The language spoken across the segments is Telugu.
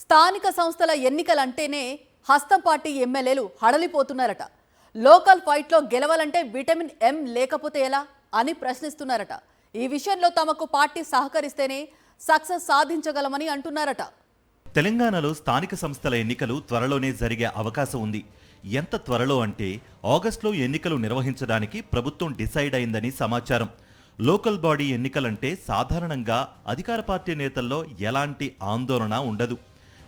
స్థానిక సంస్థల ఎన్నికలంటేనే హస్తం పార్టీ ఎమ్మెల్యేలు హడలిపోతున్నారట. లోకల్ ఫైట్లో గెలవాలంటే విటమిన్ ఎం లేకపోతే ఎలా అని ప్రశ్నిస్తున్నారట. ఈ విషయంలో తమకు పార్టీ సహకరిస్తేనే సక్సెస్ సాధించగలమని అంటున్నారట. తెలంగాణలో స్థానిక సంస్థల ఎన్నికలు త్వరలోనే జరిగే అవకాశం ఉంది. ఎంత త్వరలో అంటే ఆగస్టులో ఎన్నికలు నిర్వహించడానికి ప్రభుత్వం డిసైడ్ అయిందని సమాచారం. లోకల్ బాడీ ఎన్నికలంటే సాధారణంగా అధికార పార్టీ నేతల్లో ఎలాంటి ఆందోళన ఉండదు.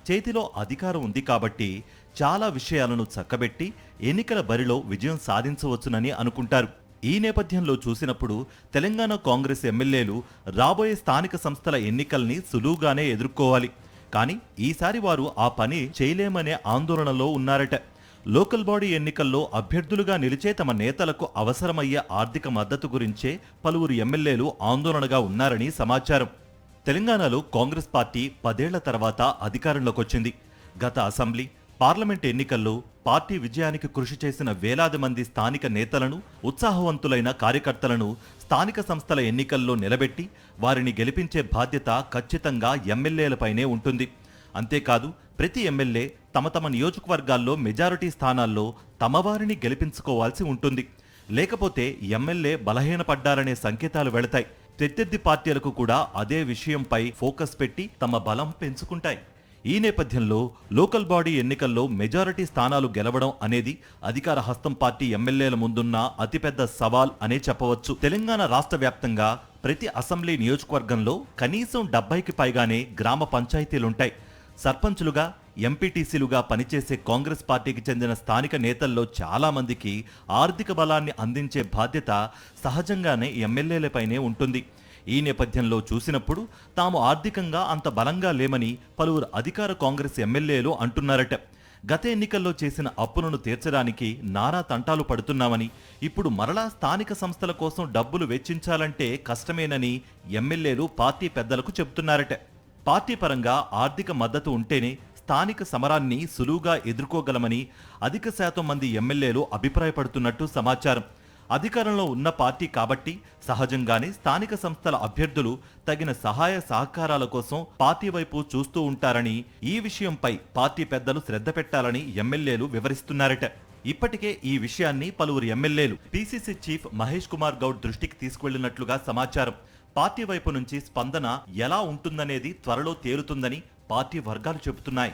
చేతిలో అధికారం ఉంది కాబట్టి చాలా విషయాలను చక్కబెట్టి ఎన్నికల బరిలో విజయం సాధించవచ్చునని అనుకుంటారు. ఈ నేపథ్యంలో చూసినప్పుడు తెలంగాణ కాంగ్రెస్ ఎమ్మెల్యేలు రాబోయే స్థానిక సంస్థల ఎన్నికల్ని సులువుగానే ఎదుర్కోవాలి. కానీ ఈసారి వారు ఆ పని చేయలేమనే ఆందోళనలో ఉన్నారట. లోకల్ బాడీ ఎన్నికల్లో అభ్యర్థులుగా నిలిచే తమ నేతలకు అవసరమయ్యే ఆర్థిక మద్దతు గురించే పలువురు ఎమ్మెల్యేలు ఆందోళనగా ఉన్నారని సమాచారం. తెలంగాణలో కాంగ్రెస్ పార్టీ 10 ఏళ్ల తర్వాత అధికారంలోకి వచ్చింది. గత అసెంబ్లీ, పార్లమెంట్ ఎన్నికల్లో పార్టీ విజయానికి కృషి చేసిన వేలాది మంది స్థానిక నేతలను, ఉత్సాహవంతులైన కార్యకర్తలను స్థానిక సంస్థల ఎన్నికల్లో నిలబెట్టి వారిని గెలిపించే బాధ్యత ఖచ్చితంగా ఎమ్మెల్యేలపైనే ఉంటుంది. అంతేకాదు, ప్రతి ఎమ్మెల్యే తమ తమ నియోజకవర్గాల్లో మెజారిటీ స్థానాల్లో తమ వారిని గెలిపించుకోవాల్సి ఉంటుంది. లేకపోతే ఎమ్మెల్యే బలహీనపడ్డారనే సంకేతాలు వెళతాయి. ప్రత్యర్థి పార్టీలకు కూడా అదే విషయంపై ఫోకస్ పెట్టి తమ బలం పెంచుకుంటాయి. ఈ నేపథ్యంలో లోకల్ బాడీ ఎన్నికల్లో మెజారిటీ స్థానాలు గెలవడం అనేది అధికార హస్తం పార్టీ ఎమ్మెల్యేల ముందున్న అతిపెద్ద సవాల్ అనే చెప్పవచ్చు. తెలంగాణ రాష్ట్ర వ్యాప్తంగా ప్రతి అసెంబ్లీ నియోజకవర్గంలో కనీసం 70కి పైగానే గ్రామ పంచాయతీలుంటాయి. సర్పంచులుగా, ఎంపీటీసీలుగా పనిచేసే కాంగ్రెస్ పార్టీకి చెందిన స్థానిక నేతల్లో చాలా మందికి ఆర్థిక బలాన్ని అందించే బాధ్యత సహజంగానే ఎమ్మెల్యేలపైనే ఉంటుంది. ఈ నేపథ్యంలో చూసినప్పుడు తాము ఆర్థికంగా అంత బలంగా లేమని పలువురు అధికార కాంగ్రెస్ ఎమ్మెల్యేలు అంటున్నారట. గత ఎన్నికల్లో చేసిన అప్పులను తీర్చడానికి నానా తంటాలు పడుతున్నామని, ఇప్పుడు మరలా స్థానిక సంస్థల కోసం డబ్బులు వెచ్చించాలంటే కష్టమేనని ఎమ్మెల్యేలు పార్టీ పెద్దలకు చెబుతున్నారట. పార్టీ పరంగా ఆర్థిక మద్దతు ఉంటేనే స్థానిక సమరాన్ని సులువుగా ఎదుర్కోగలమని అధిక శాతం మంది ఎమ్మెల్యేలు అభిప్రాయపడుతున్నట్టు సమాచారం. అధికారంలో ఉన్న పార్టీ కాబట్టి సహజంగానే స్థానిక సంస్థల అభ్యర్థులు తగిన సహాయ సహకారాల కోసం పార్టీ వైపు చూస్తూ ఉంటారని, ఈ విషయంపై పార్టీ పెద్దలు శ్రద్ధ పెట్టాలని ఎమ్మెల్యేలు వివరిస్తున్నారట. ఇప్పటికే ఈ విషయాన్ని పలువురు ఎమ్మెల్యేలు పీసీసీ చీఫ్ మహేష్ కుమార్ గౌడ్ దృష్టికి తీసుకువెళ్లినట్లుగా సమాచారం. పార్టీ వైపు నుంచి స్పందన ఎలా ఉంటుందనేది త్వరలో తేలుతుందని పార్టీ వర్గాలు చెబుతున్నాయి.